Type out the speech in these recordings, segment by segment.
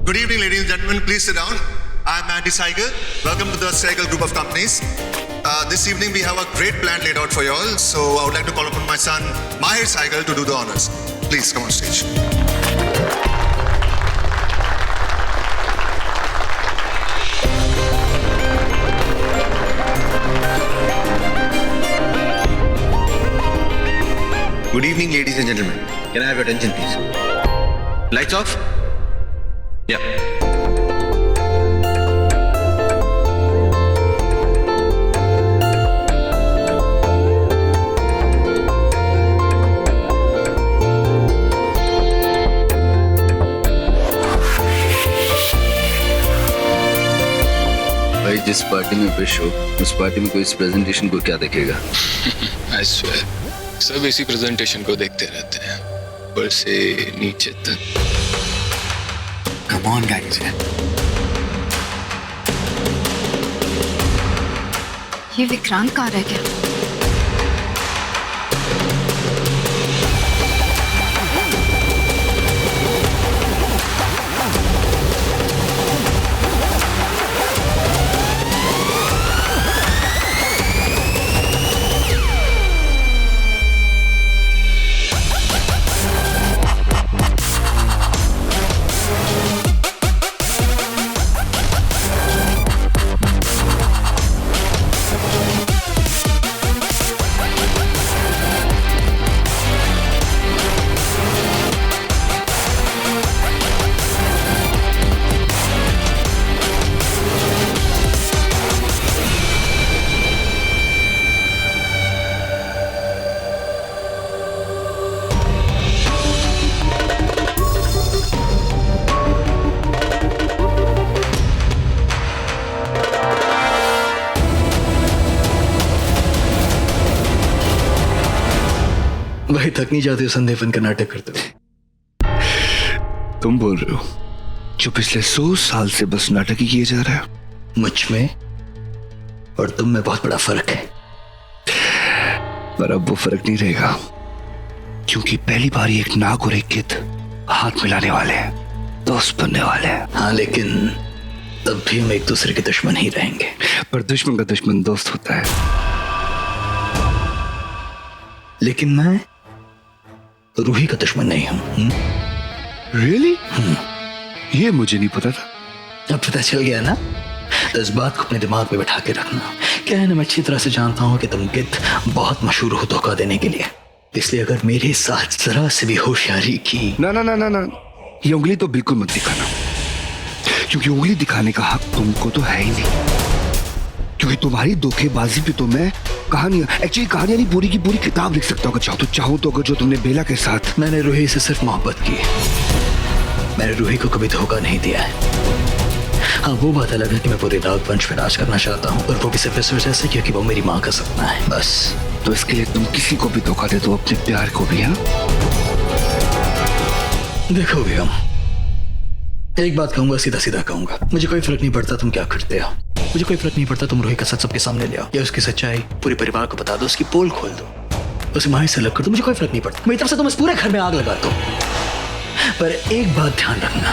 Good evening, ladies and gentlemen. Please sit down. I'm Andy Saigal. Welcome to the Saigal Group of Companies. This evening we have a great plan laid out for you all. So I would like to call upon my son, Mahir Saigal, to do the honors. Please come on stage. Good evening, ladies and gentlemen. Can I have your attention, please? Lights off? Yeah. भाई जिस party में wish हो उस party में कोई इस presentation को क्या देखेगा? I swear, सब इसी प्रेजेंटेशन को देखते रहते हैं, ऊपर से नीचे तक। Come on, guys. ये विक्रांत कहाँ रह गया? भाई थक नहीं जाते संदेहन का नाटक करते हो? तुम बोल रहे हो जो पिछले 100 साल से बस नाटक ही किए जा रहा है? मुझ में और तुम में बहुत बड़ा फर्क है। पर अब वो फर्क नहीं रहेगा, क्योंकि पहली बार एक नाग और एक गिद्ध हाथ मिलाने वाले हैं, दोस्त बनने वाले हैं। हाँ, लेकिन तब भी हम एक दूसरे के दुश्मन ही रहेंगे। पर दुश्मन का दुश्मन दोस्त होता है। लेकिन मैं रूही का दुश्मन नहीं हूं। Really? ये मुझे नहीं पता था। अब पता चल गया ना? तो इस बात को अपने दिमाग में बैठा के रखना। क्या है ना, मैं अच्छी तरह से जानता हूं कि तुम गिद्ध बहुत मशहूर हो धोखा देने के लिए। इसलिए अगर मेरे साथ जरा से भी होशियारी की। ना ना ना ना ना, ये उंगली तो बिल्कुल मत दिखाना, क्योंकि उंगली दिखाने का हक तुमको तो है ही नहीं। क्योंकि तुम्हारी धोखेबाजी पे तो मैं कहानियां नहीं, पूरी की पूरी किताब लिख सकता हूँ चाहूँ तो। अगर जो तुमने बेला के साथ। मैंने रूही से सिर्फ मोहब्बत की, मैंने रूही को कभी धोखा नहीं दिया है। हाँ, वो बात अलग है कि मैं पूरे नाग वंश में राज करना चाहता हूँ, और वो भी सिर्फ इस वजह से क्योंकि वो मेरी माँ का सपना है, बस। तो इसके लिए तुम किसी को भी धोखा दे दो, अपने प्यार को भी। हाँ, देखो भी हम एक बात कहूंगा, सीधा सीधा कहूंगा, मुझे कोई फर्क नहीं पड़ता तुम क्या करते हो। मुझे कोई फर्क नहीं पड़ता तुम रूही का सच सबके सामने ले आओ, या उसकी सच्चाई पूरे परिवार को बता दो, उसकी पोल खोल दो, उसे माहिर से अलग कर दो। मुझे कोई फर्क नहीं पड़ता, मेरी तरफ से तुम इस पूरे घर में आग लगा दो। पर एक बात ध्यान रखना,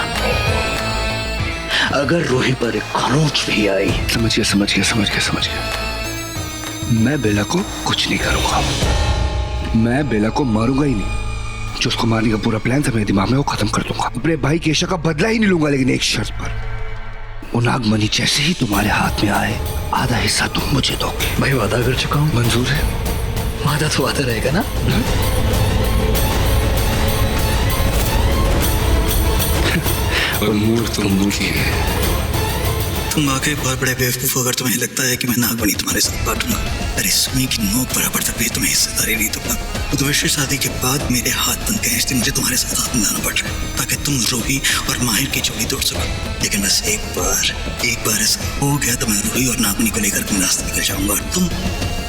अगर रूही पर एक खरोंच भी आई। समझ गया। मैं बेला को कुछ नहीं करूंगा। मैं बेला को मारूंगा ही नहीं। जो उसको मारने का पूरा प्लान था मेरे दिमाग में, वो खत्म कर दूंगा। अपने भाई केशव का बदला ही नहीं लूंगा, लेकिन एक शर्त पर। वो नागमणि जैसे ही तुम्हारे हाथ में आए, आधा हिस्सा तुम मुझे दोगे। भाई वादा कर चुका हूँ। मंजूर है? वादा तो वादा रहेगा ना? और मूड तो मूड ही है। तुम वाकई बहुत बड़े बेवकूफ हो अगर तुम्हें लगता है कि मैं नागमणि तुम्हारे साथ बांटूंगा। अरे सुई की नोक बराबर तक भी तुम्हें हिस्सेदारी नहीं दूंगा। बुधवेश्वर शादी के बाद मेरे हाथ बनते हैं, इसलिए मुझे तुम्हारे साथ हाथ मिलाना पड़ रहा है, ताकि तुम रूही और माहिर की जोड़ी तोड़ सको। लेकिन बस एक बार ऐसा हो गया तो मैं रूही और नागमणि को लेकर अपने रास्ते निकल जाऊंगा, और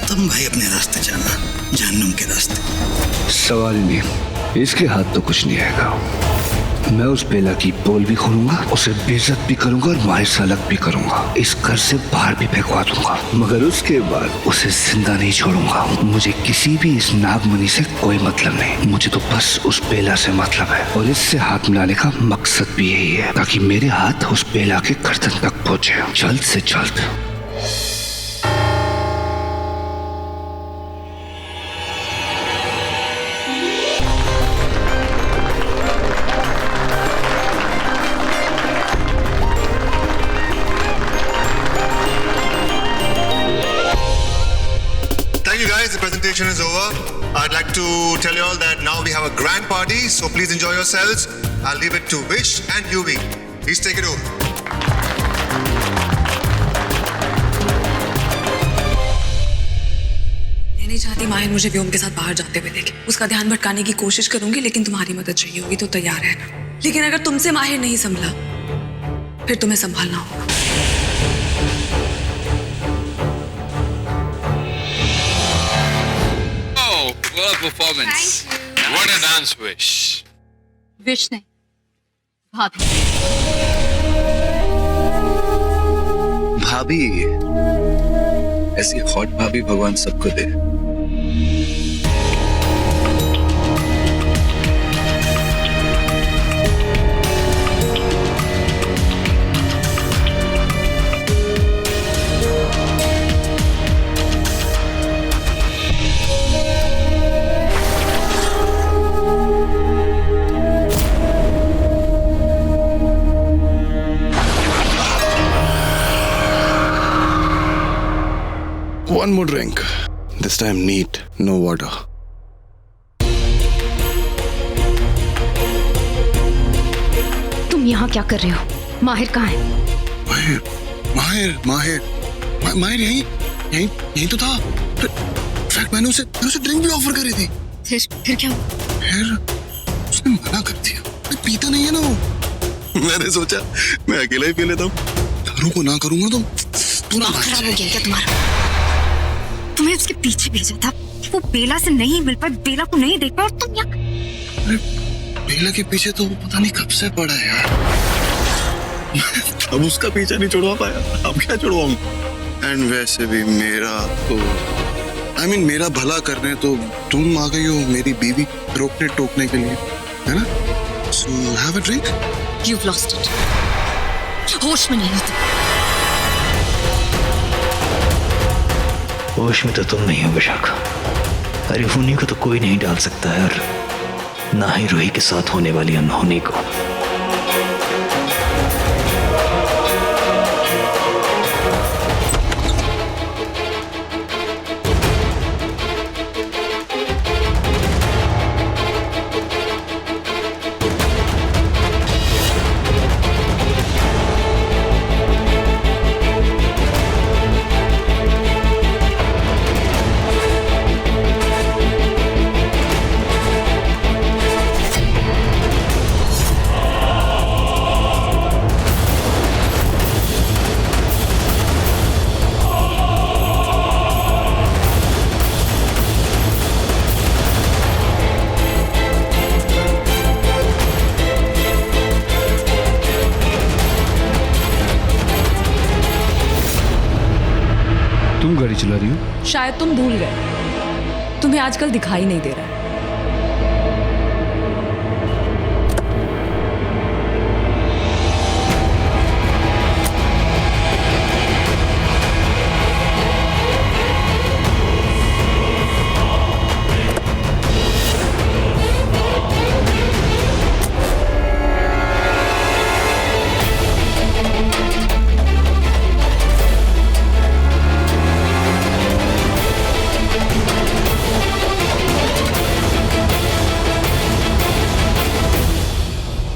तुम भाई अपने रास्ते जाना, जहन्नुम के रास्ते। सवाल नहीं, इसके हाथ तो कुछ नहीं आएगा। मैं उस बेला की पोल भी खोलूंगा, उसे बेइज्जत भी करूंगा और माहिर से अलग भी करूंगा, इस घर से बाहर भी फेंकवा दूंगा, मगर उसके बाद उसे जिंदा नहीं छोड़ूंगा। मुझे किसी भी इस नागमणि से कोई मतलब नहीं, मुझे तो बस उस बेला से मतलब है और इससे हाथ मिलाने का मकसद भी यही है ताकि मेरे हाथ उस बेला के गर्दन तक पहुंचे जल्द से जल्द। Thank you guys, the presentation is over. I'd like to tell you all that now we have a grand party, so please enjoy yourselves. I'll leave it to Vish and Yuvi. Please take it over. मैं नहीं चाहती माहिर मुझे व्योम के साथ बाहर जाते हुए देखे। उसका ध्यान भटकाने की कोशिश करूंगी, लेकिन तुम्हारी मदद चाहिए होगी तो तैयार रहना। लेकिन अगर तुमसे माहिर नहीं संभला फिर तुम्हें संभालना होगा। Oh, what a performance! What a dance, Vish. Wish नहीं, भाभी। भाभी, ऐसी हॉट भाभी भगवान सबको दे। One more drink. This time neat, no water. तुम यहाँ क्या कर रहे हो? माहिर कहाँ है? माहिर, माहिर, माहिर, माहिर यहीं तो था। फैक्ट मैंने उसे ड्रिंक भी ऑफर करी थी। फिर क्या? फिर उसने मना कर दिया। मैं पीता नहीं है ना वो। मैंने सोचा मैं अकेला ही पी लेता हूँ। दारू को ना करूंगा तो पूरा खराब हो गया क्या तुम्हारा? तुम्हें उसके पीछे भेजा था, वो बेला से नहीं मिल पाए, बेला को नहीं देख पाए और तुम यहाँ। अरे बेला के पीछे तो वो पता नहीं कब से पड़ा है यार। अब उसका पीछा नहीं छुड़वा पाया, अब क्या छुड़वाऊं? एंड वैसे भी मेरा तो मेरा भला करने तो तुम आ गई हो मेरी बीवी रोकने टोकने के लिए, है ना? So have a drink. You've lost it. होश में नहीं हो तुम। होश में तो तुम नहीं हो विशाखा। अरे होनी को तो कोई नहीं डाल सकता है, और ना ही रूही के साथ होने वाली अनहोनी को। तुम गाड़ी चला रही हो? शायद तुम भूल गए, तुम्हें आजकल दिखाई नहीं दे रहा है।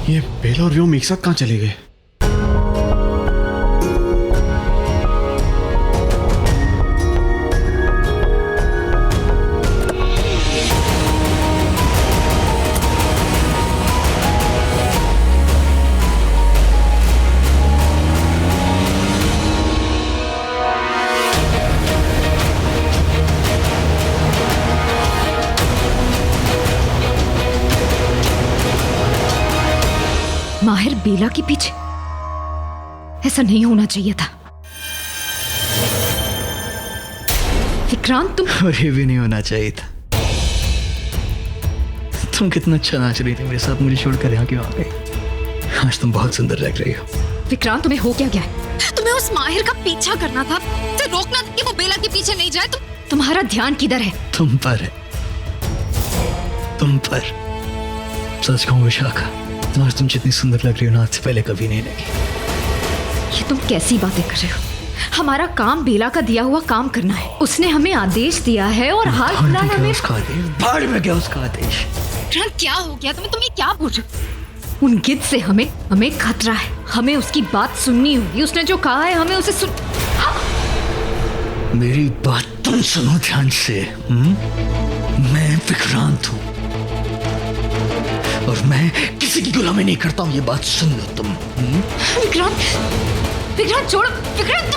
ये बेला और व्योम एक साथ कहाँ चले गए? बेला के पीछे? ऐसा नहीं होना चाहिए था विक्रांत। तुम और ये भी नहीं होना चाहिए था। तुम कितना अच्छा नाच रही थी मेरे साथ, मुझे छोड़कर यहाँ क्यों आ गई? आज तुम बहुत सुंदर लग रही हो। विक्रांत, तुम्हें हो क्या गया है? तुम्हें उस माहिर का पीछा करना था, उसे रोकना था कि वो बेला के पीछे नहीं जाए। तुम्हारा ध्यान किधर है? तुम पर है, तुम पर। सच कहूँ विशाखा, आज तुम जितनी सुंदर लग रही हो ना, आज से पहले कभी नहीं लगी। ये तुम कैसी बातें कर रहे हो? हमारा काम बेला का दिया हुआ काम करना है। उसने हमें आदेश दिया है और हाल फिलहाल हमें उसका आदेश, भाड़ में गया उसका आदेश। क्या हो गया तुम्हें क्या बोल रहे हो? उन गिद्ध से हमें खतरा है। हमें उसकी बात सुननी होगी। उसने जो कहा है हमें उसे सुन। मेरी बात तुम सुनो ध्यान से। मैं विक्रांत हूँ और मैं किसी की गुलामी नहीं करता हूँ, ये बात सुन लो तुम। विक्रांत छोड़ो। विक्रांत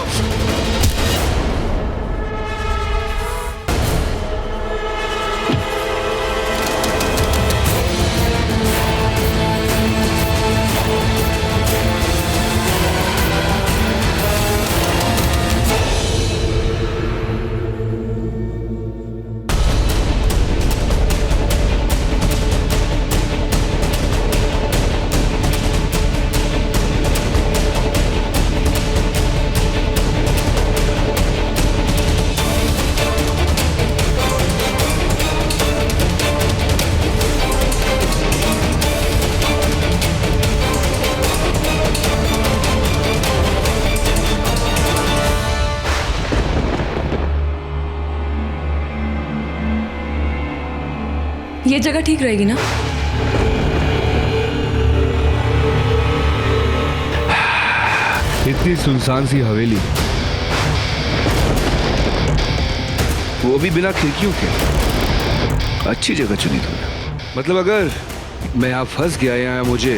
ये जगह ठीक रहेगी ना? इतनी सुनसान सी हवेली, वो भी बिना खिड़कियों के। अच्छी जगह चुनी तुमने। मतलब अगर मैं यहाँ फंस गया या मुझे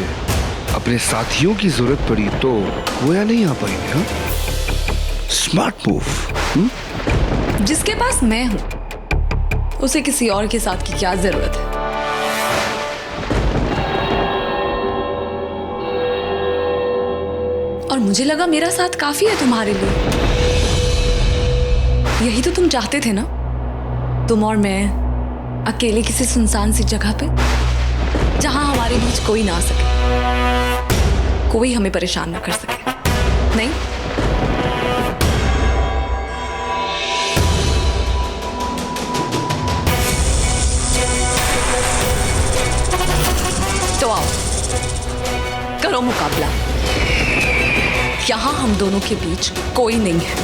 अपने साथियों की जरूरत पड़ी तो वो यहाँ नहीं आ पाएंगे। हाँ, स्मार्ट मूव। जिसके पास मैं हूं उसे किसी और के साथ की क्या जरूरत है? और मुझे लगा मेरा साथ काफी है तुम्हारे लिए। यही तो तुम चाहते थे ना? तुम और मैं अकेले किसी सुनसान सी जगह पे, जहां हमारे बीच कोई ना आ सके, कोई हमें परेशान ना कर सके। नहीं? तो आओ, करो मुकाबला। यहां हम दोनों के बीच कोई नहीं है।